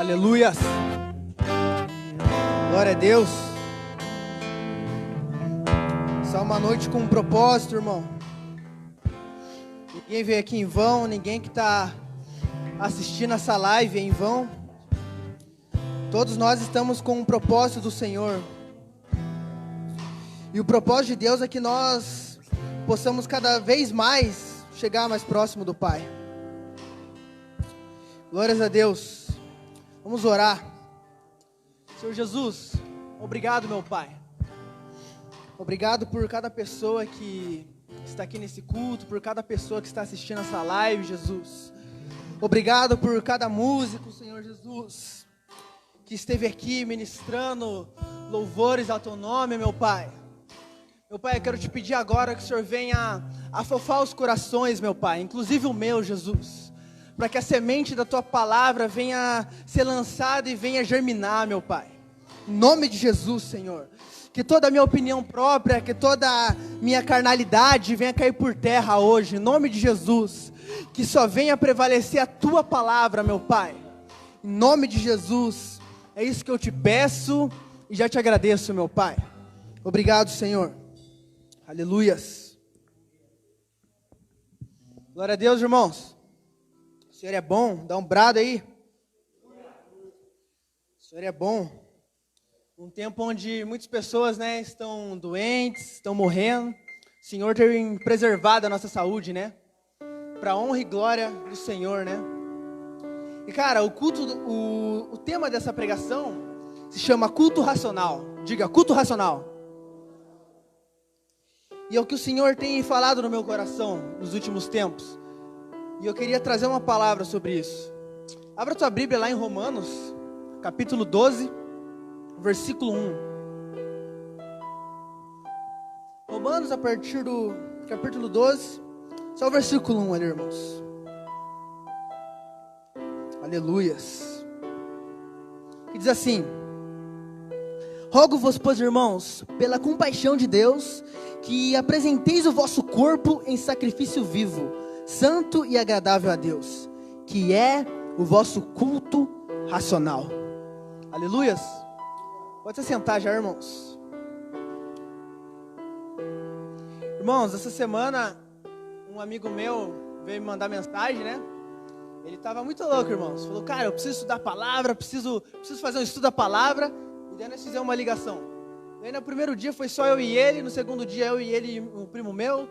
Aleluias. Glória a Deus. Só uma noite com um propósito, irmão. Ninguém veio aqui em vão, ninguém que está assistindo essa live é em vão. Todos nós estamos com um propósito do Senhor. E o propósito de Deus é que nós possamos cada vez mais chegar mais próximo do Pai. Glórias a Deus. Vamos orar. Senhor Jesus, obrigado, meu Pai. Obrigado por cada pessoa que está aqui nesse culto, por cada pessoa que está assistindo essa live, Jesus. Obrigado por cada músico, Senhor Jesus, que esteve aqui ministrando louvores ao Teu nome, meu Pai. Meu Pai, eu quero te pedir agora que o Senhor venha afofar os corações, meu Pai, inclusive o meu, Jesus, para que a semente da Tua palavra venha ser lançada e venha germinar, meu Pai. Em nome de Jesus, Senhor. Que toda a minha opinião própria, que toda a minha carnalidade venha cair por terra hoje, em nome de Jesus. Que só venha prevalecer a Tua palavra, meu Pai. Em nome de Jesus. É isso que eu te peço e já te agradeço, meu Pai. Obrigado, Senhor. Aleluias. Glória a Deus, irmãos. O Senhor é bom. Dá um brado aí. O Senhor é bom. Um tempo onde muitas pessoas, estão doentes, estão morrendo. O Senhor tem preservado a nossa saúde, para honra e glória do Senhor, E cara, o tema dessa pregação se chama culto racional. Diga, culto racional. E é o que o Senhor tem falado no meu coração nos últimos tempos. E eu queria trazer uma palavra sobre isso. Abra tua Bíblia lá em Romanos, capítulo 12, versículo 1. Romanos, a partir do capítulo 12, só o versículo 1 ali, irmãos. Aleluias. E diz assim: Rogo-vos, pois, irmãos, pela compaixão de Deus, que apresenteis o vosso corpo em sacrifício vivo, santo e agradável a Deus, que é o vosso culto racional. Aleluias. Pode se sentar já, irmãos. Irmãos, essa semana um amigo meu veio me mandar mensagem, Ele estava muito louco, irmãos. Falou, cara, eu preciso estudar a palavra, preciso fazer um estudo da palavra. E daí nós fizemos uma ligação. Daí no primeiro dia foi só eu e ele, no segundo dia eu e ele e um primo meu.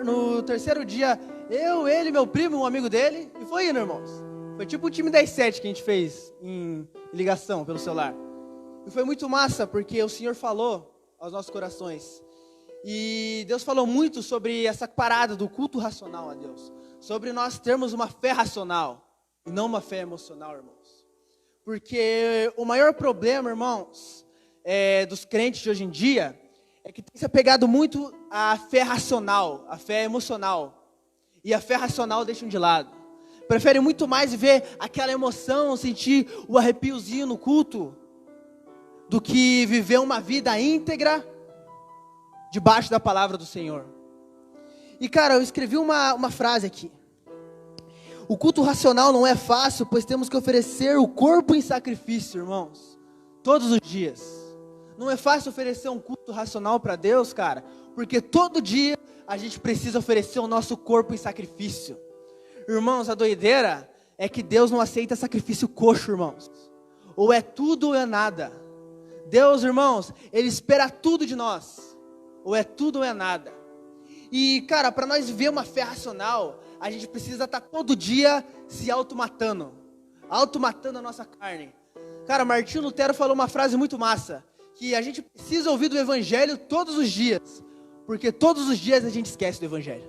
No terceiro dia eu, ele, meu primo, um amigo dele. E foi indo, irmãos. Foi tipo o time 10-7 que a gente fez em ligação pelo celular. E foi muito massa, porque o Senhor falou aos nossos corações. E Deus falou muito sobre essa parada do culto racional a Deus. Sobre nós termos uma fé racional e não uma fé emocional, irmãos. Porque o maior problema, irmãos, dos crentes de hoje em dia, é que tem se apegado muito à fé racional, à fé emocional. E a fé racional deixam de lado. Preferem muito mais ver aquela emoção, sentir o arrepiozinho no culto, do que viver uma vida íntegra debaixo da palavra do Senhor. E cara, eu escrevi uma frase aqui. O culto racional não é fácil, pois temos que oferecer o corpo em sacrifício, irmãos, todos os dias. Não é fácil oferecer um culto racional para Deus, cara, porque todo dia a gente precisa oferecer o nosso corpo em sacrifício. Irmãos, a doideira é que Deus não aceita sacrifício coxo, irmãos. Ou é tudo ou é nada. Deus, irmãos, Ele espera tudo de nós. Ou é tudo ou é nada. E, cara, para nós viver uma fé racional, a gente precisa estar todo dia se automatando a nossa carne. Cara, Martinho Lutero falou uma frase muito massa, que a gente precisa ouvir do Evangelho todos os dias, porque todos os dias a gente esquece do Evangelho.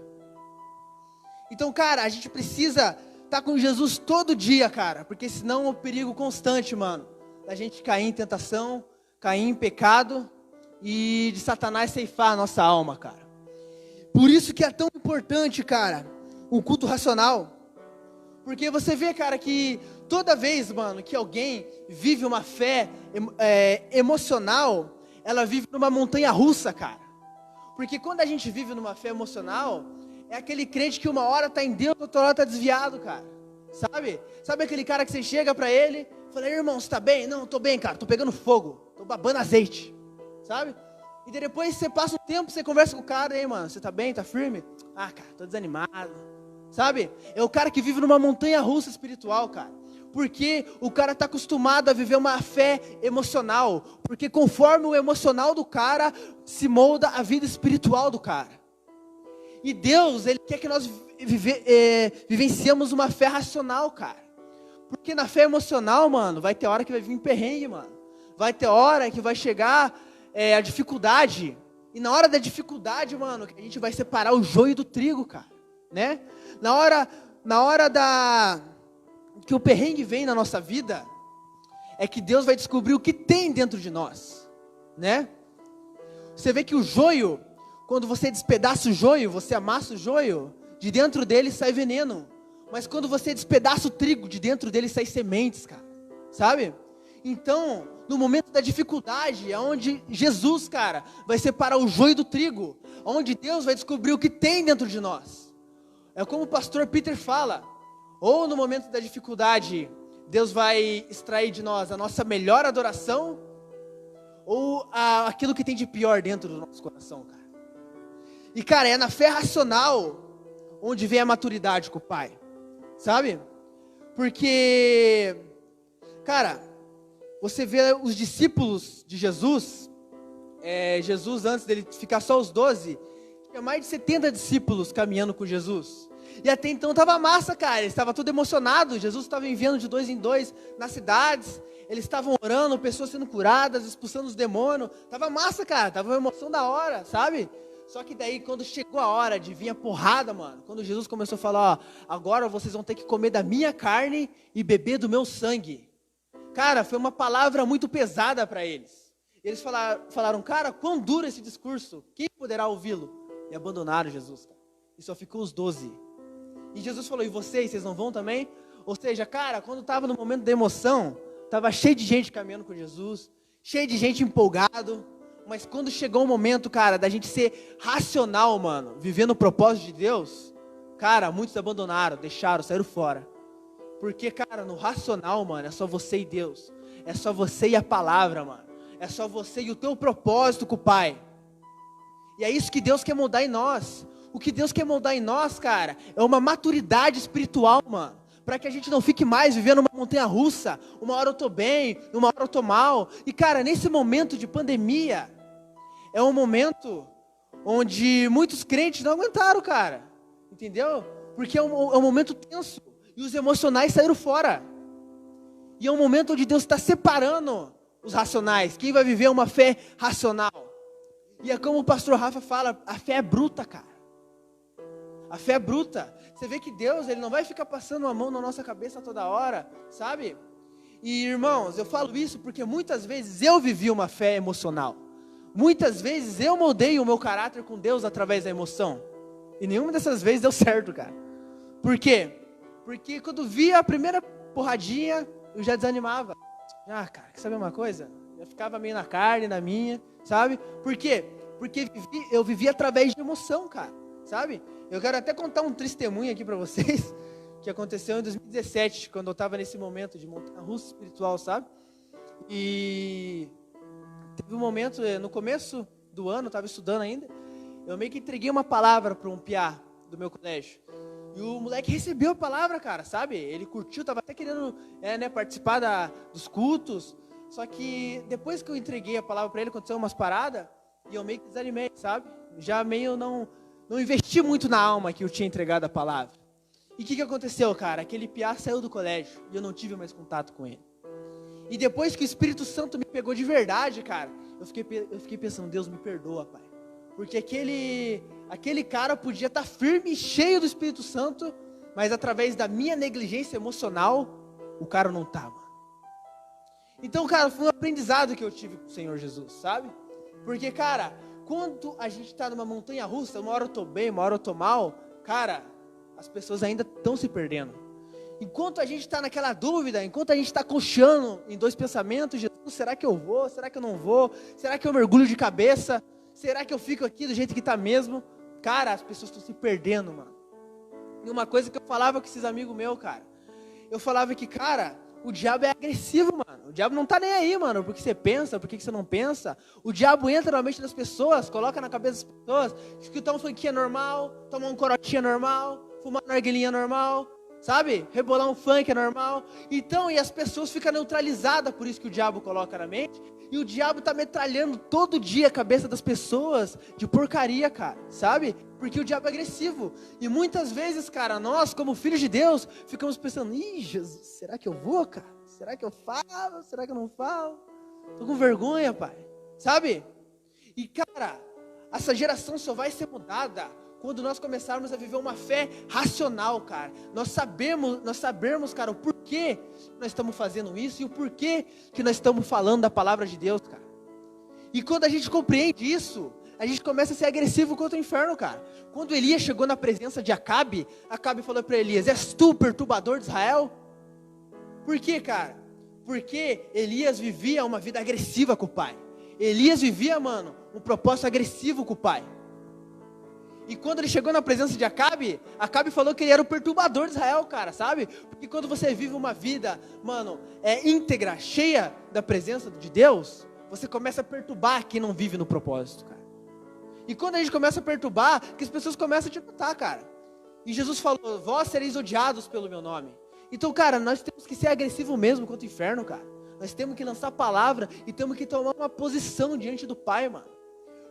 Então, cara, a gente precisa estar com Jesus todo dia, cara, porque senão é um perigo constante, mano, da gente cair em tentação, cair em pecado e de Satanás ceifar a nossa alma, cara. Por isso que é tão importante, cara, o culto racional. Porque você vê, cara, que toda vez, mano, que alguém vive uma fé emocional, ela vive numa montanha russa, cara. Porque quando a gente vive numa fé emocional, é aquele crente que uma hora está em Deus, outra hora está desviado, cara. sabe? Sabe aquele cara que você chega pra ele, fala, irmão, você tá bem? Não, tô bem, cara, tô pegando fogo, tô babando azeite, sabe? E depois você passa um tempo, você conversa com o cara, aí, mano, você tá bem, tá firme? Ah, cara, tô desanimado, sabe? É o cara que vive numa montanha russa espiritual, cara. Porque o cara está acostumado a viver uma fé emocional. Porque conforme o emocional do cara, se molda a vida espiritual do cara. E Deus, Ele quer que nós vivenciemos uma fé racional, cara. Porque na fé emocional, mano, vai ter hora que vai vir perrengue, mano. Vai ter hora que vai chegar a dificuldade. E na hora da dificuldade, mano, a gente vai separar o joio do trigo, cara. Né? Na hora que o perrengue vem na nossa vida, é que Deus vai descobrir o que tem dentro de nós, né? Você vê que o joio, quando você despedaça o joio, você amassa o joio, de dentro dele sai veneno. Mas quando você despedaça o trigo, de dentro dele sai sementes, cara, sabe? Então, no momento da dificuldade, é onde Jesus, cara, vai separar o joio do trigo, onde Deus vai descobrir o que tem dentro de nós. É como o pastor Peter fala, ou no momento da dificuldade, Deus vai extrair de nós a nossa melhor adoração, ou aquilo que tem de pior dentro do nosso coração, cara. E, cara, é na fé racional onde vem a maturidade com o Pai, sabe? Porque, cara, você vê os discípulos de Jesus, Jesus antes dele ficar só os 12, tinha mais de 70 discípulos caminhando com Jesus. E até então estava massa, cara, eles estavam tudo emocionados, Jesus estava enviando de 2 em 2 nas cidades, eles estavam orando, pessoas sendo curadas, expulsando os demônios, estava massa, cara, estava uma emoção da hora, sabe? Só que daí quando chegou a hora de vir a porrada, mano, quando Jesus começou a falar, ó, agora vocês vão ter que comer da minha carne e beber do meu sangue. Cara, foi uma palavra muito pesada para eles. Eles falaram, cara, quão duro esse discurso, quem poderá ouvi-lo? E abandonaram Jesus, cara. E só ficou os 12. E Jesus falou, e vocês não vão também? Ou seja, cara, quando estava no momento da emoção, estava cheio de gente caminhando com Jesus, cheio de gente empolgado, mas quando chegou o momento, cara, da gente ser racional, mano, vivendo o propósito de Deus, cara, muitos abandonaram, deixaram, saíram fora. Porque, cara, no racional, mano, é só você e Deus, é só você e a palavra, mano, é só você e o teu propósito com o Pai. E é isso que Deus quer mudar em nós. O que Deus quer moldar em nós, cara, é uma maturidade espiritual, mano. Para que a gente não fique mais vivendo uma montanha russa. Uma hora eu tô bem, uma hora eu tô mal. E, cara, nesse momento de pandemia, é um momento onde muitos crentes não aguentaram, cara. Entendeu? Porque é um momento tenso. E os emocionais saíram fora. E é um momento onde Deus está separando os racionais. Quem vai viver uma fé racional? E é como o pastor Rafa fala, a fé é bruta, cara. A fé é bruta. Você vê que Deus, Ele não vai ficar passando a mão na nossa cabeça toda hora, sabe? E irmãos, eu falo isso porque muitas vezes eu vivi uma fé emocional. Muitas vezes eu moldei o meu caráter com Deus através da emoção. E nenhuma dessas vezes deu certo, cara. Por quê? Porque quando via a primeira porradinha, eu já desanimava. Ah, cara, quer saber uma coisa? Eu ficava meio na carne, na minha, sabe? Por quê? Porque eu vivi através de emoção, cara, sabe? Eu quero até contar um testemunho aqui para vocês, que aconteceu em 2017, quando eu estava nesse momento de montanha russa espiritual, sabe? E teve um momento, no começo do ano, eu estava estudando ainda, eu meio que entreguei uma palavra para um piá do meu colégio. E o moleque recebeu a palavra, cara, sabe? Ele curtiu, estava até querendo participar dos cultos, só que depois que eu entreguei a palavra para ele, aconteceu umas paradas, e eu meio que desanimei, sabe? Já meio não investi muito na alma que eu tinha entregado a palavra. E o que aconteceu, cara? Aquele piá saiu do colégio e eu não tive mais contato com ele. E depois que o Espírito Santo me pegou de verdade, cara, eu fiquei pensando, Deus me perdoa, Pai. Porque aquele cara podia estar firme e cheio do Espírito Santo, mas através da minha negligência emocional, o cara não estava. Então, cara, foi um aprendizado que eu tive com o Senhor Jesus, sabe? Porque, cara, quando a gente está numa montanha russa, uma hora eu estou bem, uma hora eu estou mal, cara, as pessoas ainda estão se perdendo. Enquanto a gente está naquela dúvida, enquanto a gente está coxando em dois pensamentos, Jesus, será que eu vou? Será que eu não vou? Será que eu mergulho de cabeça? Será que eu fico aqui do jeito que está mesmo? Cara, as pessoas estão se perdendo, mano. E uma coisa que eu falava com esses amigos meus, cara, eu falava que, cara, o diabo é agressivo, mano. O diabo não tá nem aí, mano, porque você pensa, porque você não pensa. O diabo entra na mente das pessoas, coloca na cabeça das pessoas, escutar um funk é normal, tomar um corotinho é normal, fumar uma narguilinha é normal, sabe? Rebolar um funk é normal. Então, e as pessoas ficam neutralizadas, por isso que o diabo coloca na mente. E o diabo tá metralhando todo dia a cabeça das pessoas de porcaria, cara, sabe? Porque o diabo é agressivo. E muitas vezes, cara, nós, como filhos de Deus, ficamos pensando, ih, Jesus, será que eu vou, cara? Será que eu falo? Será que eu não falo? Tô com vergonha, pai. Sabe? E, cara, essa geração só vai ser mudada quando nós começarmos a viver uma fé racional, cara. Nós sabemos, cara, o porquê nós estamos fazendo isso e o porquê que nós estamos falando da palavra de Deus, cara. E quando a gente compreende isso, a gente começa a ser agressivo contra o inferno, cara. Quando Elias chegou na presença de Acabe, Acabe falou para Elias, és tu, perturbador de Israel? Por quê, cara? Porque Elias vivia uma vida agressiva com o pai. Elias vivia, mano, um propósito agressivo com o pai. E quando ele chegou na presença de Acabe, Acabe falou que ele era o perturbador de Israel, cara, sabe? Porque quando você vive uma vida, mano, íntegra, cheia da presença de Deus, você começa a perturbar quem não vive no propósito, cara. E quando a gente começa a perturbar, que as pessoas começam a te notar, cara. E Jesus falou, vós sereis odiados pelo meu nome. Então, cara, nós temos que ser agressivos mesmo contra o inferno, cara. Nós temos que lançar a palavra e temos que tomar uma posição diante do Pai, mano.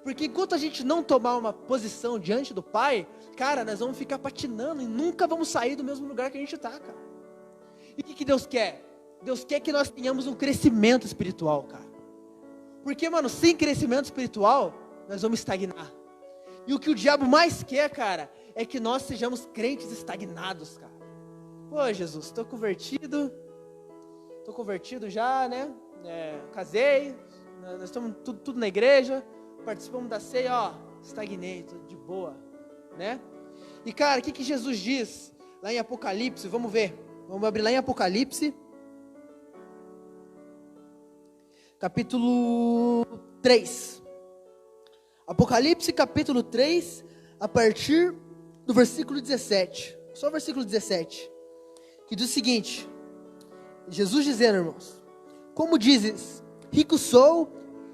Porque enquanto a gente não tomar uma posição diante do Pai, cara, nós vamos ficar patinando e nunca vamos sair do mesmo lugar que a gente está, cara. E o que Deus quer? Deus quer que nós tenhamos um crescimento espiritual, cara. Porque, mano, sem crescimento espiritual, nós vamos estagnar. E o que o diabo mais quer, cara, é que nós sejamos crentes estagnados, cara. Pô, Jesus, estou convertido já, né? Casei, nós estamos tudo na igreja, participamos da ceia, ó, estagnei, tô de boa, né? E, cara, o que Jesus diz lá em Apocalipse? Vamos ver, vamos abrir lá em Apocalipse, capítulo 3. Apocalipse, capítulo 3, a partir do versículo 17. Só o versículo 17. Que diz o seguinte: Jesus dizendo, irmãos, como dizes, rico sou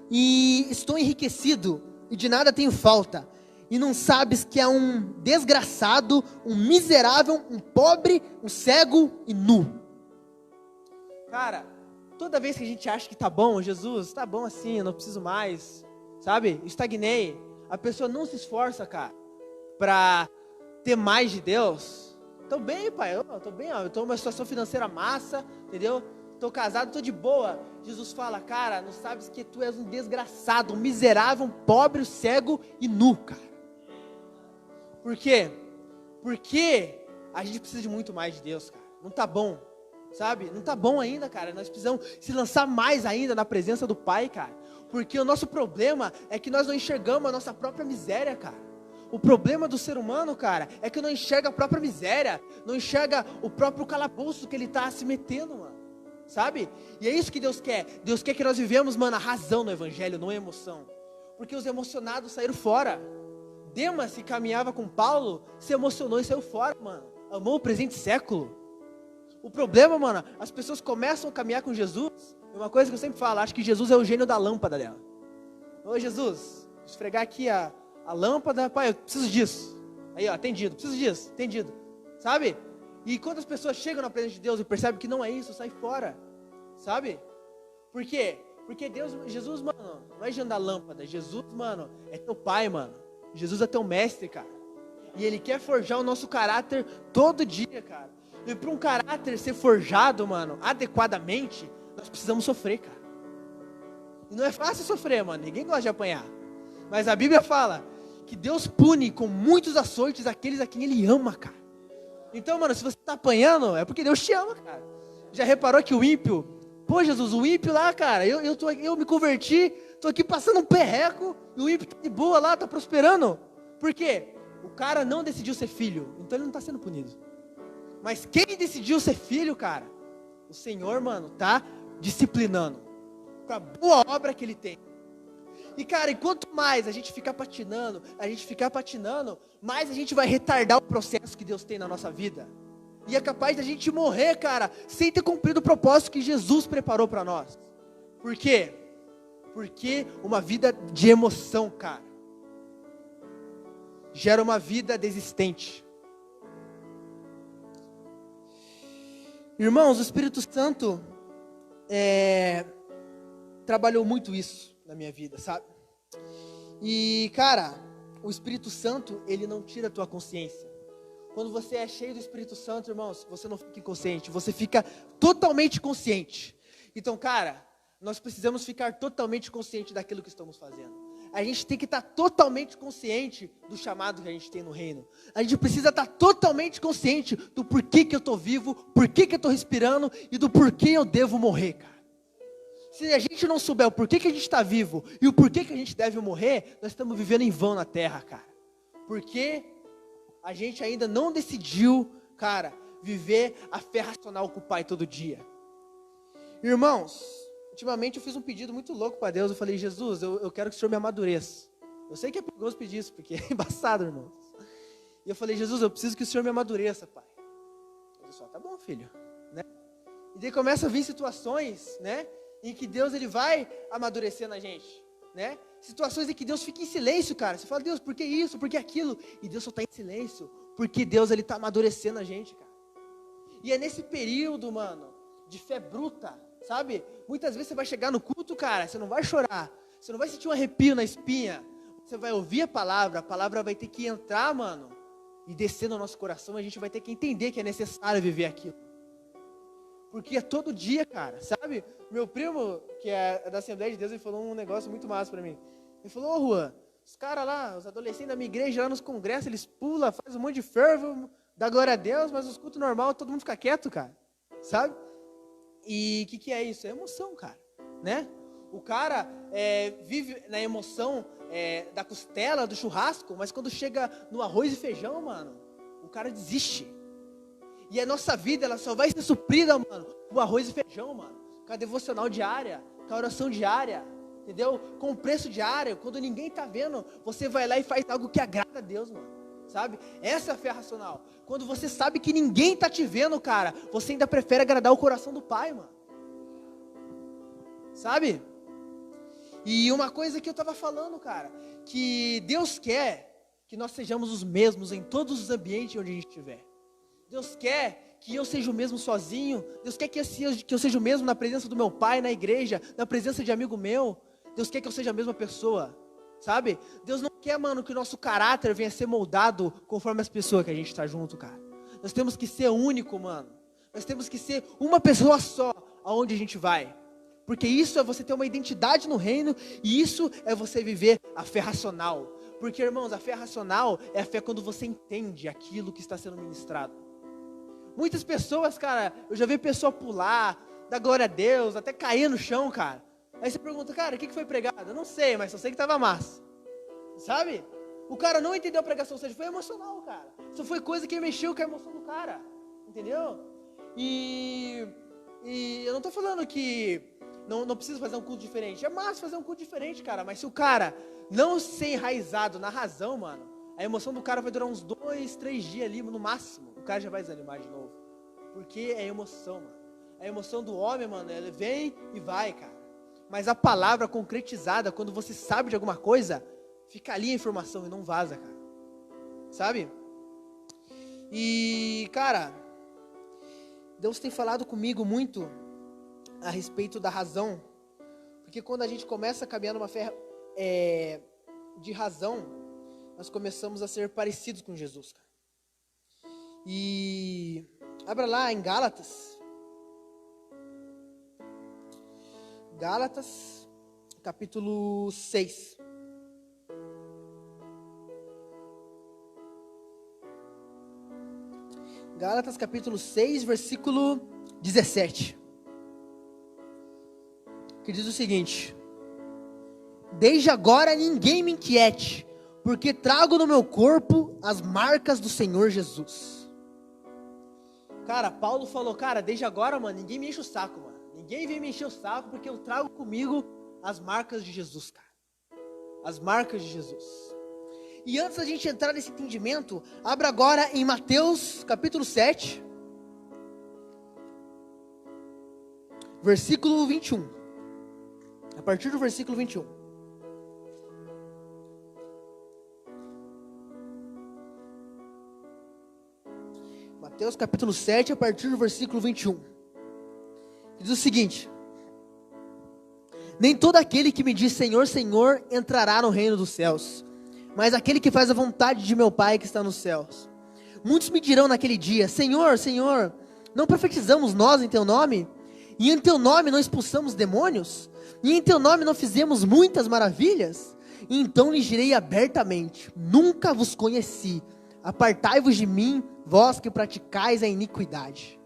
e estou enriquecido e de nada tenho falta, e não sabes que é um desgraçado, um miserável, um pobre, um cego e nu. Cara, toda vez que a gente acha que tá bom, Jesus, tá bom assim, eu não preciso mais, sabe, estagnei, a pessoa não se esforça, cara, pra ter mais de Deus. Tô bem, pai, eu tô bem, ó, eu tô numa situação financeira massa, entendeu? Tô casado, tô de boa. Jesus fala, cara, não sabes que tu és um desgraçado, um miserável, um pobre, um cego e nu, cara. Por quê? Porque a gente precisa de muito mais de Deus, cara. Não tá bom, sabe? Não tá bom ainda, cara. Nós precisamos se lançar mais ainda na presença do Pai, cara. Porque o nosso problema é que nós não enxergamos a nossa própria miséria, cara. O problema do ser humano, cara, é que não enxerga a própria miséria, não enxerga o próprio calabouço que ele está se metendo, mano, sabe? E é isso que Deus quer. Deus quer que nós vivemos, mano, a razão no evangelho, não a emoção. Porque os emocionados saíram fora. Demas, que caminhava com Paulo, se emocionou e saiu fora, mano. Amou o presente século. O problema, mano, as pessoas começam a caminhar com Jesus. É uma coisa que eu sempre falo, acho que Jesus é o gênio da lâmpada dela. Ô Jesus, esfregar aqui a lâmpada, pai, eu preciso disso. Aí, ó, atendido, preciso disso, atendido. Sabe? E quando as pessoas chegam na presença de Deus e percebem que não é isso, sai fora. Sabe? Por quê? Porque Jesus, mano, não é gênio da lâmpada. Jesus, mano, é teu pai, mano. Jesus é teu mestre, cara. E Ele quer forjar o nosso caráter todo dia, cara. E para um caráter ser forjado, mano, adequadamente, nós precisamos sofrer, cara. E não é fácil sofrer, mano. Ninguém gosta de apanhar. Mas a Bíblia fala que Deus pune com muitos açoites aqueles a quem Ele ama, cara. Então, mano, se você está apanhando, é porque Deus te ama, cara. Já reparou que o ímpio, pô, Jesus, o ímpio lá, cara, eu me converti, tô aqui passando um perreco, e o ímpio tá de boa lá, tá prosperando. Por quê? O cara não decidiu ser filho, então ele não está sendo punido. Mas quem decidiu ser filho, cara, o Senhor, mano, tá disciplinando com a boa obra que Ele tem. E, cara, e quanto mais a gente ficar patinando, mais a gente vai retardar o processo que Deus tem na nossa vida. E é capaz da gente morrer, cara, sem ter cumprido o propósito que Jesus preparou para nós. Por quê? Porque uma vida de emoção, cara, gera uma vida desistente. Irmãos, o Espírito Santo trabalhou muito isso na minha vida, sabe? E, cara, o Espírito Santo, ele não tira a tua consciência. Quando você é cheio do Espírito Santo, irmãos, você não fica inconsciente, você fica totalmente consciente. Então, cara, nós precisamos ficar totalmente consciente daquilo que estamos fazendo. A gente tem que estar totalmente consciente do chamado que a gente tem no reino. A gente precisa estar totalmente consciente do porquê que eu estou vivo, porquê que eu estou respirando e do porquê eu devo morrer, cara. Se a gente não souber o porquê que a gente está vivo e o porquê que a gente deve morrer, nós estamos vivendo em vão na terra, cara. Porque a gente ainda não decidiu, cara, viver a fé racional com o Pai todo dia. Irmãos, ultimamente eu fiz um pedido muito louco para Deus. Eu falei, Jesus, eu quero que o Senhor me amadureça. Eu sei que é perigoso pedir isso, porque é embaçado, irmãos. E eu falei, Jesus, eu preciso que o Senhor me amadureça, Pai. Ele só, tá bom, filho. Né? E daí começa a vir situações, né, em que Deus ele vai amadurecendo a gente, né? Situações em que Deus fica em silêncio, cara. Você fala, Deus, por que isso, por que aquilo? E Deus só está em silêncio, porque Deus ele está amadurecendo a gente, cara. E é nesse período, mano, de fé bruta, sabe? Muitas vezes você vai chegar no culto, cara, você não vai chorar, você não vai sentir um arrepio na espinha, você vai ouvir a palavra vai ter que entrar, mano, e descer no nosso coração, a gente vai ter que entender que é necessário viver aquilo. Porque é todo dia, cara, sabe? Meu primo, que é da Assembleia de Deus, ele falou um negócio muito massa pra mim. Ele falou, Juan, os caras lá, os adolescentes da minha igreja, lá nos congressos, eles pulam, fazem um monte de fervo, dá glória a Deus, mas os cultos normal, todo mundo fica quieto, cara, sabe? E o que é isso? É emoção, cara, né? O cara vive na emoção da costela, do churrasco, mas quando chega no arroz e feijão, mano, o cara desiste. E a nossa vida, ela só vai ser suprida, mano, com arroz e feijão, mano, com a devocional diária, com a oração diária, entendeu? Com o preço diário, quando ninguém tá vendo, você vai lá e faz algo que agrada a Deus, mano, sabe? Essa é a fé racional. Quando você sabe que ninguém tá te vendo, cara, você ainda prefere agradar o coração do Pai, mano, sabe? E uma coisa que eu tava falando, cara, que Deus quer que nós sejamos os mesmos em todos os ambientes onde a gente estiver. Deus quer que eu seja o mesmo sozinho. Deus quer que eu seja o mesmo na presença do meu pai, na igreja, na presença de amigo meu. Deus quer que eu seja a mesma pessoa, sabe? Deus não quer, mano, que o nosso caráter venha a ser moldado conforme as pessoas que a gente está junto, cara. Nós temos que ser único, mano. Nós temos que ser uma pessoa só aonde a gente vai. Porque isso é você ter uma identidade no reino e isso é você viver a fé racional. Porque, irmãos, a fé racional é a fé quando você entende aquilo que está sendo ministrado. Muitas pessoas, cara, eu já vi pessoa pular, dar glória a Deus, até cair no chão, cara. Aí você pergunta, cara, o que foi pregado? Eu não sei, mas só sei que estava massa. Sabe? O cara não entendeu a pregação, ou seja, foi emocional, cara. Só foi coisa que mexeu com a emoção do cara. Entendeu? E eu não estou falando que não precisa fazer um culto diferente. É massa fazer um culto diferente, cara. Mas se o cara não ser enraizado na razão, mano, a emoção do cara vai durar uns 2, 3 dias ali, no máximo. O cara já vai desanimar de novo. Porque é emoção, mano. A emoção do homem, mano, ela vem e vai, cara. Mas a palavra concretizada, quando você sabe de alguma coisa, fica ali a informação e não vaza, cara. Sabe? E, cara, Deus tem falado comigo muito a respeito da razão. Porque quando a gente começa a caminhar numa fé de razão, nós começamos a ser parecidos com Jesus, cara. E abra lá em Gálatas. Gálatas, capítulo 6. Gálatas, capítulo 6, versículo 17. Que diz o seguinte: desde agora ninguém me inquiete, porque trago no meu corpo as marcas do Senhor Jesus. Cara, Paulo falou, cara, desde agora, mano, ninguém me enche o saco, mano. Ninguém vem me encher o saco, porque eu trago comigo as marcas de Jesus, cara. As marcas de Jesus. E antes da gente entrar nesse entendimento, abra agora em Mateus, capítulo 7. versículo 21. A partir do versículo 21. Mateus capítulo 7, a partir do versículo 21. Diz o seguinte: nem todo aquele que me diz Senhor, Senhor, entrará no reino dos céus, mas aquele que faz a vontade de meu Pai que está nos céus. Muitos me dirão naquele dia: Senhor, Senhor, não profetizamos nós em teu nome? E em teu nome não expulsamos demônios? E em teu nome não fizemos muitas maravilhas? E então lhes direi abertamente: nunca vos conheci. Apartai-vos de mim, vós que praticais a iniquidade.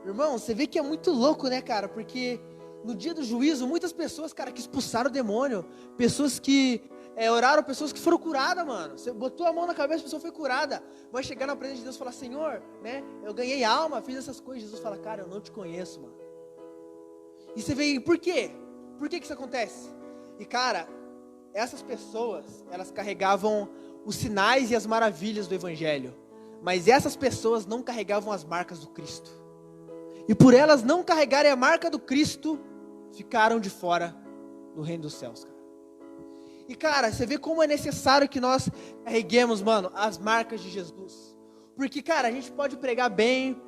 Irmão, você vê que é muito louco, né, cara? Porque no dia do juízo, muitas pessoas, cara, que expulsaram o demônio, pessoas que oraram, pessoas que foram curadas, mano. Você botou a mão na cabeça, a pessoa foi curada. Vai chegar na presença de Deus e falar: Senhor, né, eu ganhei alma, fiz essas coisas. Jesus fala: cara, eu não te conheço, mano. E você vê, por quê? Por que isso acontece? E, cara, essas pessoas, elas carregavam os sinais e as maravilhas do Evangelho, mas essas pessoas não carregavam as marcas do Cristo. E por elas não carregarem a marca do Cristo, ficaram de fora do reino dos céus, cara. E, cara, você vê como é necessário que nós carreguemos, mano, as marcas de Jesus. Porque, cara, a gente pode pregar bem,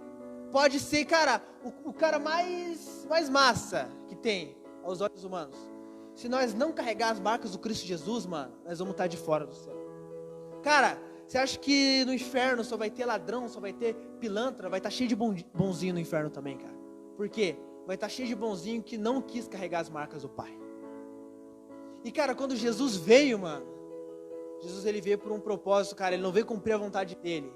pode ser, cara, o cara mais massa que tem aos olhos humanos. Se nós não carregar as marcas do Cristo Jesus, mano, nós vamos estar de fora do céu. Cara, você acha que no inferno só vai ter ladrão, só vai ter pilantra? Vai estar cheio de bonzinho no inferno também, cara. Por quê? Vai estar cheio de bonzinho que não quis carregar as marcas do Pai. E, cara, quando Jesus veio, mano, Jesus ele veio por um propósito, cara. Ele não veio cumprir a vontade dele.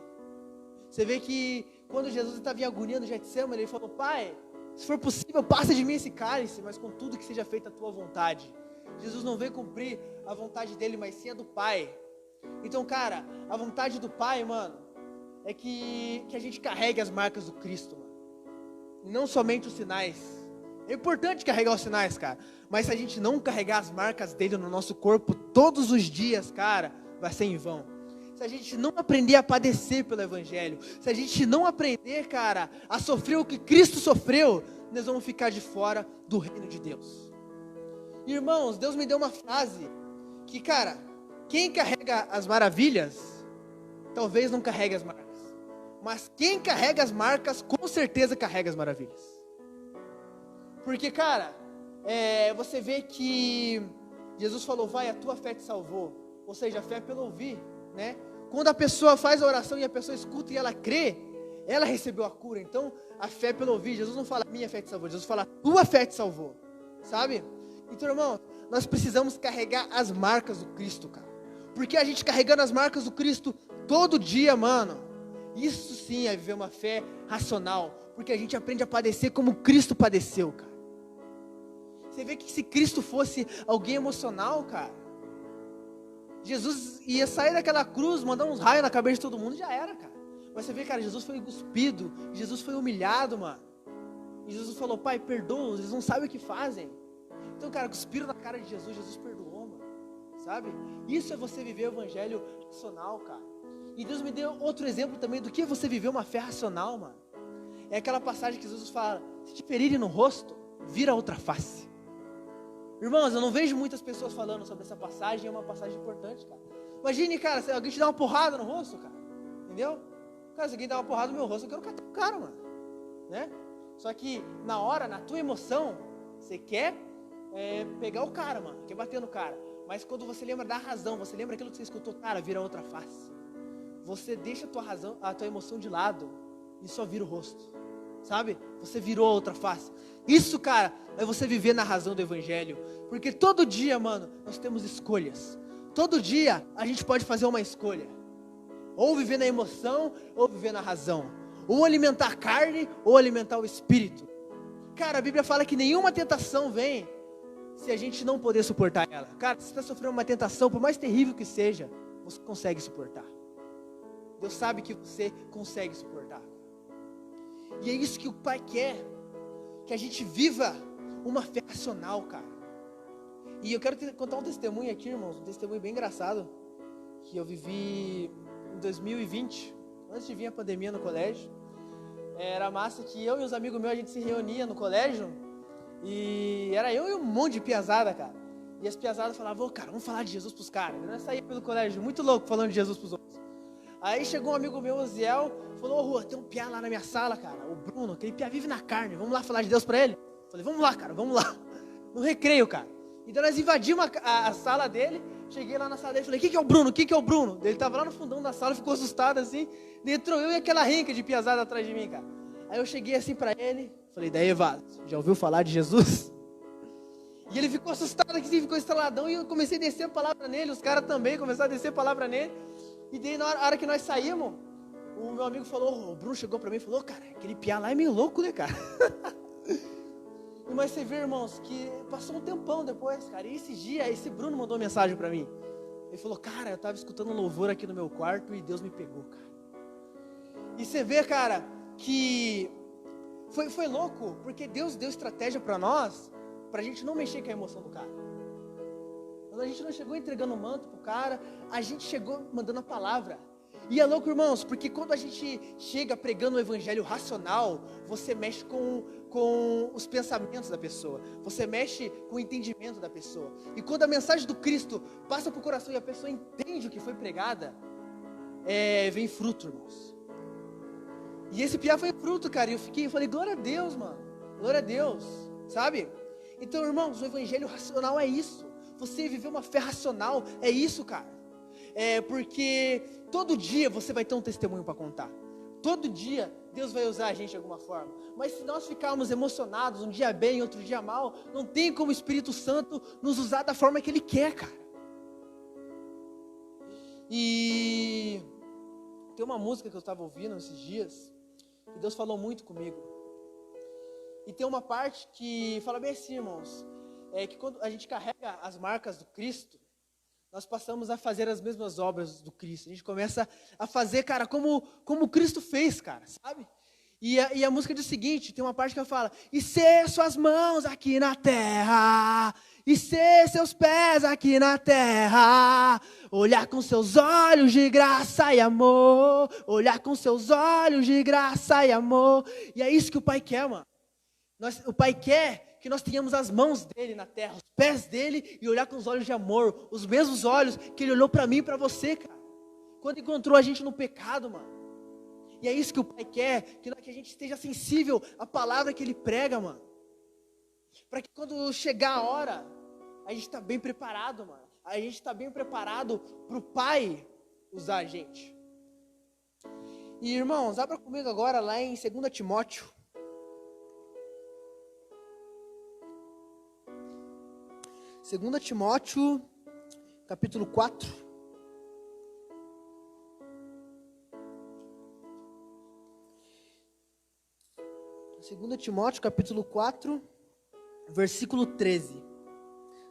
Você vê que quando Jesus estava em agonia no Getsemane, ele falou: Pai, se for possível, passa de mim esse cálice, mas contudo que seja feita a tua vontade. Jesus não veio cumprir a vontade dele, mas sim a do Pai. Então, cara, a vontade do Pai, mano, é que a gente carregue as marcas do Cristo, mano. E não somente os sinais. É importante carregar os sinais, cara. Mas se a gente não carregar as marcas dele no nosso corpo todos os dias, cara, vai ser em vão. Se a gente não aprender a padecer pelo Evangelho, se a gente não aprender, cara, a sofrer o que Cristo sofreu, nós vamos ficar de fora do reino de Deus. Irmãos, Deus me deu uma frase que, cara, quem carrega as maravilhas, talvez não carregue as marcas. Mas quem carrega as marcas, com certeza carrega as maravilhas. Porque, cara, você vê que Jesus falou: vai, a tua fé te salvou. Ou seja, a fé é pelo ouvir, né? Quando a pessoa faz a oração e a pessoa escuta e ela crê, ela recebeu a cura. Então, a fé é pelo ouvir. Jesus não fala: minha fé te salvou. Jesus fala: tua fé te salvou. Sabe? Então, irmão, nós precisamos carregar as marcas do Cristo, cara. Porque a gente carregando as marcas do Cristo todo dia, mano, isso sim é viver uma fé racional. Porque a gente aprende a padecer como Cristo padeceu, cara. Você vê que se Cristo fosse alguém emocional, cara, Jesus ia sair daquela cruz, mandar uns raios na cabeça de todo mundo e já era, cara. Mas você vê, cara, Jesus foi cuspido, Jesus foi humilhado, mano. E Jesus falou: Pai, perdoa, eles não sabem o que fazem. Então, cara, cuspiram na cara de Jesus, Jesus perdoou, mano. Sabe? Isso é você viver o evangelho racional, cara. E Deus me deu outro exemplo também do que é você viver uma fé racional, mano. É aquela passagem que Jesus fala: se te ferirem no rosto, vira outra face. Irmãos, eu não vejo muitas pessoas falando sobre essa passagem. É uma passagem importante, cara. Imagine, cara, se alguém te dá uma porrada no rosto, cara. Entendeu? Cara, se alguém dá uma porrada no meu rosto, eu quero catar o cara, mano. Né? Só que na hora, na tua emoção, você quer pegar o cara, mano. Quer bater no cara. Mas quando você lembra da razão, você lembra aquilo que você escutou, cara, vira outra face. Você deixa a tua razão, a tua emoção de lado e só vira o rosto. Sabe? Você virou outra face. Isso, cara, é você viver na razão do evangelho. Porque todo dia, mano, nós temos escolhas. Todo dia a gente pode fazer uma escolha. Ou viver na emoção, ou viver na razão. Ou alimentar a carne, ou alimentar o espírito. Cara, a Bíblia fala que nenhuma tentação vem se a gente não poder suportar ela. Cara, se você está sofrendo uma tentação, por mais terrível que seja, você consegue suportar. Deus sabe que você consegue suportar. E é isso que o Pai quer, que a gente viva uma fé racional, cara. E eu quero contar um testemunho aqui, irmãos, um testemunho bem engraçado, que eu vivi em 2020, antes de vir a pandemia no colégio. Era massa que eu e os amigos meus, a gente se reunia no colégio. E era eu e um monte de piazada, cara. E as piazadas falavam, cara, vamos falar de Jesus pros caras. Nós saímos pelo colégio, muito louco, falando de Jesus pros outros. Aí chegou um amigo meu, o Ziel, falou, Rua, tem um piá lá na minha sala, cara. O Bruno, aquele piá vive na carne, vamos lá falar de Deus pra ele? Falei, vamos lá, cara, vamos lá. No recreio, cara. Então nós invadimos a sala dele, cheguei lá na sala dele, falei, o que é o Bruno? O que é o Bruno? Ele tava lá no fundão da sala, ficou assustado assim. Entrou eu e aquela renca de piazada atrás de mim, cara. Aí eu cheguei assim pra ele, falei, daí Evado, já ouviu falar de Jesus? E ele ficou assustado aqui, ficou estaladão, e eu comecei a descer a palavra nele, os caras também começaram a descer a palavra nele. E daí na hora que nós saímos, o meu amigo falou, o Bruno chegou pra mim e falou, cara, aquele piá lá é meio louco, né, cara? Mas você vê, irmãos, que passou um tempão depois, cara, e esse dia, esse Bruno mandou mensagem pra mim. Ele falou, cara, eu tava escutando louvor aqui no meu quarto e Deus me pegou, cara. E você vê, cara, que foi louco, porque Deus deu estratégia pra nós, pra gente não mexer com a emoção do cara. Quando a gente não chegou entregando o manto pro cara, a gente chegou mandando a palavra. E é louco, irmãos, porque quando a gente chega pregando o evangelho racional, você mexe com os pensamentos da pessoa, você mexe com o entendimento da pessoa. E quando a mensagem do Cristo passa pro coração e a pessoa entende o que foi pregada, vem fruto, irmãos. E esse piá foi fruto, cara, e eu falei, glória a Deus, mano, glória a Deus, sabe? Então, irmãos, o evangelho racional é isso. Você viver uma fé racional é isso, cara. Porque todo dia você vai ter um testemunho para contar. Todo dia Deus vai usar a gente de alguma forma. Mas se nós ficarmos emocionados, um dia bem, outro dia mal, não tem como o Espírito Santo nos usar da forma que Ele quer, cara. E tem uma música que eu estava ouvindo esses dias, que Deus falou muito comigo. E tem uma parte que fala bem assim, irmãos, que quando a gente carrega as marcas do Cristo, nós passamos a fazer as mesmas obras do Cristo. A gente começa a fazer, cara, como Cristo fez, cara, sabe? E a música diz o seguinte, tem uma parte que ela fala, e ser suas mãos aqui na terra, e ser seus pés aqui na terra, olhar com seus olhos de graça e amor, olhar com seus olhos de graça e amor. E é isso que o Pai quer, mano. O Pai quer que nós tenhamos as mãos dele na terra, os pés dele, e olhar com os olhos de amor, os mesmos olhos que ele olhou para mim e para você, cara, quando encontrou a gente no pecado, mano. E é isso que o Pai quer, que a gente esteja sensível à palavra que ele prega, mano, para que quando chegar a hora, a gente está bem preparado, mano, a gente está bem preparado para o Pai usar a gente. E irmãos, abra comigo agora lá em 2 Timóteo, capítulo 4. Segunda Timóteo, capítulo 4, versículo 13.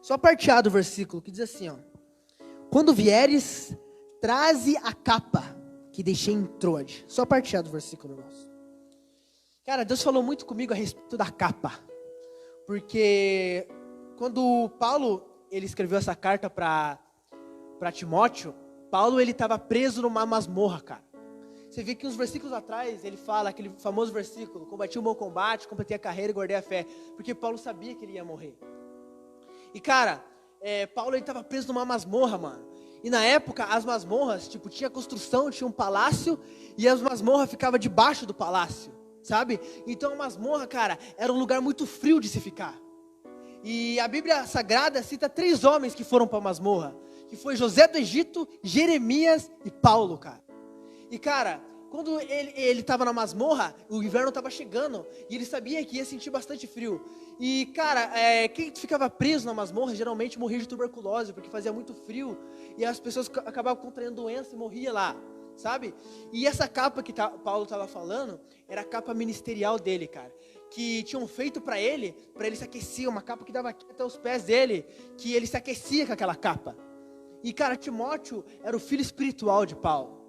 Só parte A do versículo, que diz assim, ó. Quando vieres, traze a capa que deixei em Troade. Só parte A do versículo, irmãos. Cara, Deus falou muito comigo a respeito da capa. Porque quando Paulo, ele escreveu essa carta para Timóteo, Paulo, ele estava preso numa masmorra, cara. Você vê que uns versículos atrás, ele fala, aquele famoso versículo, combati o bom combate, completei a carreira e guardei a fé. Porque Paulo sabia que ele ia morrer. E cara, Paulo, ele estava preso numa masmorra, mano. E na época, as masmorras, tipo, tinha construção, tinha um palácio, e as masmorras ficavam debaixo do palácio, sabe? Então a masmorra, cara, era um lugar muito frio de se ficar. E a Bíblia Sagrada cita 3 homens que foram para a masmorra, que foi José do Egito, Jeremias e Paulo, cara. E cara, quando ele estava na masmorra, o inverno estava chegando, e ele sabia que ia sentir bastante frio. E cara, quem ficava preso na masmorra geralmente morria de tuberculose, porque fazia muito frio, e as pessoas acabavam contraindo doença e morria lá, sabe? E essa capa que Paulo estava falando, era a capa ministerial dele, cara, que tinham feito para ele se aquecer, uma capa que dava aqui até os pés dele, que ele se aquecia com aquela capa. E cara, Timóteo era o filho espiritual de Paulo.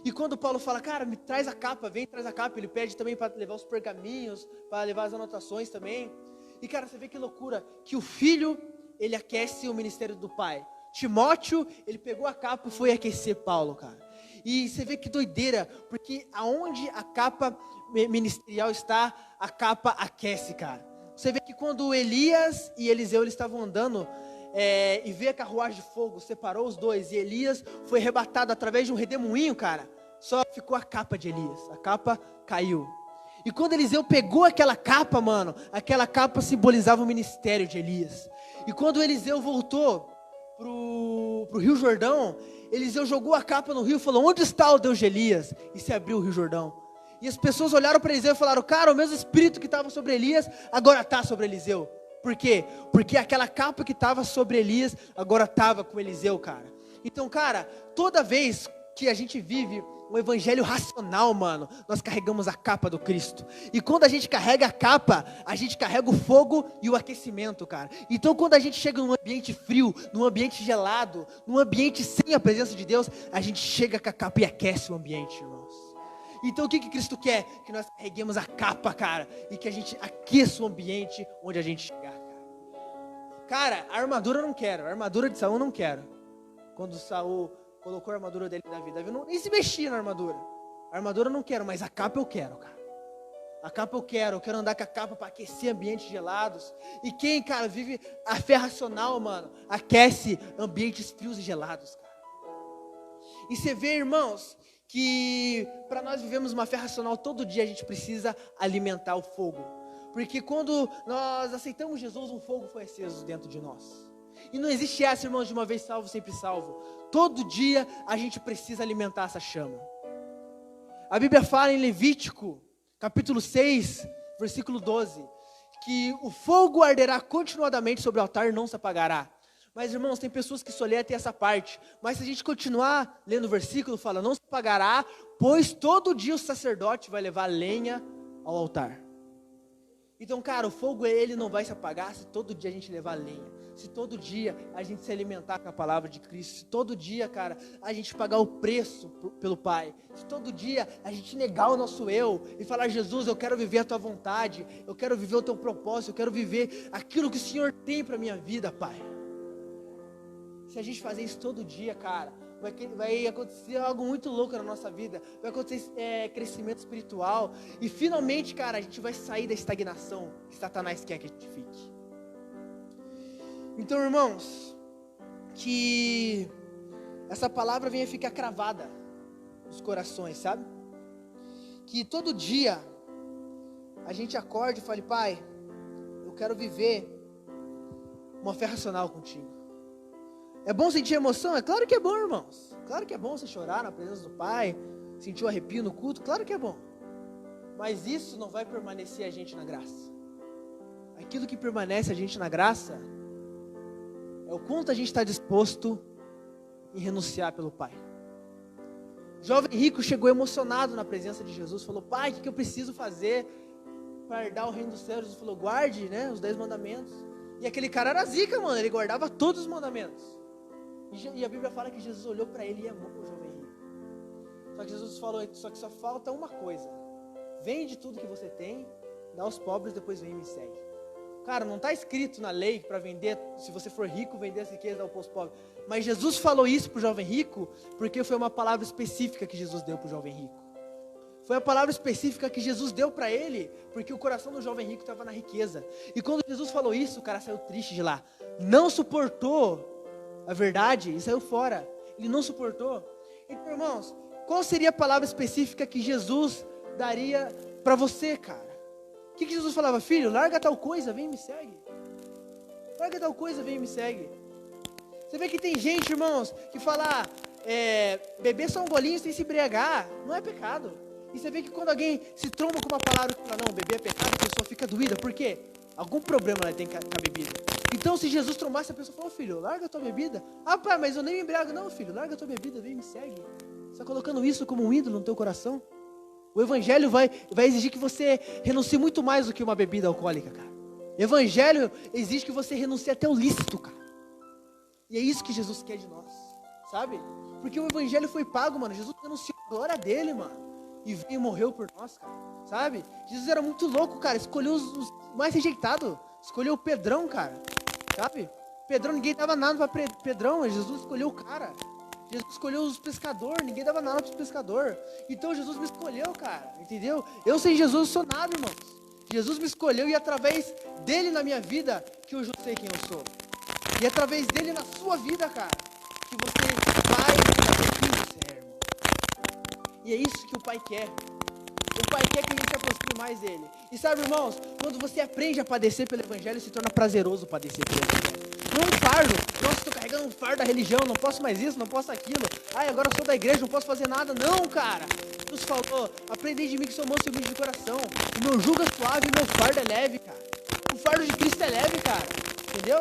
E quando Paulo fala, cara, me traz a capa, vem, traz a capa, ele pede também para levar os pergaminhos, para levar as anotações também. E cara, você vê que loucura, que o filho, ele aquece o ministério do pai. Timóteo, ele pegou a capa e foi aquecer Paulo, cara. E você vê que doideira, porque aonde a capa ministerial está, a capa aquece, cara. Você vê que quando Elias e Eliseu eles estavam andando, e veio a carruagem de fogo, separou os dois, e Elias foi arrebatado através de um redemoinho, cara. Só ficou a capa de Elias, a capa caiu. E quando Eliseu pegou aquela capa, mano, aquela capa simbolizava o ministério de Elias. E quando Eliseu voltou pro Rio Jordão, Eliseu jogou a capa no rio e falou: onde está o Deus de Elias? E se abriu o Rio Jordão. E as pessoas olharam para Eliseu e falaram: cara, o mesmo espírito que estava sobre Elias, agora está sobre Eliseu. Por quê? Porque aquela capa que estava sobre Elias, agora estava com Eliseu, cara. Então, cara, toda vez que a gente vive um evangelho racional, mano, nós carregamos a capa do Cristo. E quando a gente carrega a capa, a gente carrega o fogo e o aquecimento, cara. Então quando a gente chega num ambiente frio, num ambiente gelado, num ambiente sem a presença de Deus, a gente chega com a capa e aquece o ambiente, irmãos. Então o que Cristo quer? Que nós carreguemos a capa, cara, e que a gente aqueça o ambiente onde a gente chegar, cara. Cara, a armadura eu não quero, a armadura de Saul eu não quero. Quando Saul colocou a armadura dele na vida, Davi não, nem se mexia na armadura. A armadura eu não quero, mas a capa eu quero, cara. A capa eu quero andar com a capa para aquecer ambientes gelados. E quem, cara, vive a fé racional, mano, aquece ambientes frios e gelados, cara. E você vê, irmãos, que para nós vivemos uma fé racional, todo dia a gente precisa alimentar o fogo. Porque quando nós aceitamos Jesus, um fogo foi aceso dentro de nós. E não existe essa, irmãos, de uma vez salvo, sempre salvo. Todo dia a gente precisa alimentar essa chama. A Bíblia fala em Levítico, capítulo 6, versículo 12, que o fogo arderá continuadamente sobre o altar e não se apagará. Mas, irmãos, tem pessoas que soletem essa parte. Mas se a gente continuar lendo o versículo, fala: não se apagará, pois todo dia o sacerdote vai levar lenha ao altar. Então, cara, o fogo ele não vai se apagar se todo dia a gente levar lenha. Se todo dia a gente se alimentar com a palavra de Cristo. Se todo dia, cara, a gente pagar o preço pelo Pai. Se todo dia a gente negar o nosso eu e falar: Jesus, eu quero viver a Tua vontade. Eu quero viver o Teu propósito. Eu quero viver aquilo que o Senhor tem para a minha vida, Pai. Se a gente fazer isso todo dia, cara, vai acontecer algo muito louco na nossa vida. Vai acontecer crescimento espiritual. E finalmente, cara, a gente vai sair da estagnação que Satanás quer que a gente fique. Então, irmãos, que essa palavra venha ficar cravada nos corações, sabe? Que todo dia a gente acorde e fale: Pai, eu quero viver uma fé racional contigo. É bom sentir emoção? É claro que é bom, irmãos. Claro que é bom você chorar na presença do Pai, sentir o arrepio no culto, claro que é bom. Mas isso não vai permanecer a gente na graça. Aquilo que permanece a gente na graça é o quanto a gente está disposto em renunciar pelo Pai. O jovem rico chegou emocionado na presença de Jesus, falou: Pai, o que eu preciso fazer para herdar o reino dos céus? Jesus falou: guarde, né, os 10 mandamentos. E aquele cara era zica, mano, ele guardava todos os mandamentos. E a Bíblia fala que Jesus olhou para ele e amou o jovem rico. Só que Jesus falou: só que só falta uma coisa. Vende tudo que você tem, dá aos pobres, depois vem e me segue. Cara, não está escrito na lei para vender, se você for rico, vender as riquezas e dar aos pobres. Mas Jesus falou isso para o jovem rico, porque foi uma palavra específica que Jesus deu para o jovem rico. Foi a palavra específica que Jesus deu para ele, porque o coração do jovem rico estava na riqueza. E quando Jesus falou isso, o cara saiu triste de lá. Não suportou a verdade e saiu fora. Ele não suportou. Então, irmãos, qual seria a palavra específica que Jesus daria para você, cara? O que Jesus falava? Filho, larga tal coisa, vem e me segue. Larga tal coisa, vem e me segue. Você vê que tem gente, irmãos, que fala: beber só um golinho sem se embriagar não é pecado. E você vê que quando alguém se tromba com uma palavra que fala: não, beber é pecado, a pessoa fica doída. Por quê? Algum problema ela tem com a bebida. Então, se Jesus trombasse, a pessoa falou: filho, larga a tua bebida. Ah, pai, mas eu nem me embriago. Não, filho, larga a tua bebida, vem e me segue. Você está colocando isso como um ídolo no teu coração? O Evangelho vai exigir que você renuncie muito mais do que uma bebida alcoólica, cara. O Evangelho exige que você renuncie até o lícito, cara. E é isso que Jesus quer de nós, sabe? Porque o Evangelho foi pago, mano. Jesus renunciou a glória dele, mano. E veio e morreu por nós, cara. Sabe? Jesus era muito louco, cara. Escolheu os mais rejeitados. Escolheu o Pedrão, cara. Sabe? Pedrão, ninguém dava nada para Pedrão, mas Jesus escolheu o cara. Jesus escolheu os pescadores, ninguém dava nada para os pescadores. Então Jesus me escolheu, cara, entendeu? Eu sem Jesus sou nada, irmãos. Jesus me escolheu e através dele na minha vida que hoje eu sei quem eu sou. E através dele na sua vida, cara, que você vai saber quem você é, irmão. E é isso que o Pai quer. O Pai quer que a gente se aproxime mais dele. E sabe, irmãos, quando você aprende a padecer pelo Evangelho, se torna prazeroso padecer pelo Evangelho. Não é um fardo. Nossa, estou carregando um fardo da religião, não posso mais isso, não posso aquilo. Ai, agora eu sou da igreja, não posso fazer nada. Não, cara. Jesus falou, aprendei de mim que sou manso e humilde de coração. O meu jugo é suave e o meu fardo é leve, cara. O fardo de Cristo é leve, cara. Entendeu?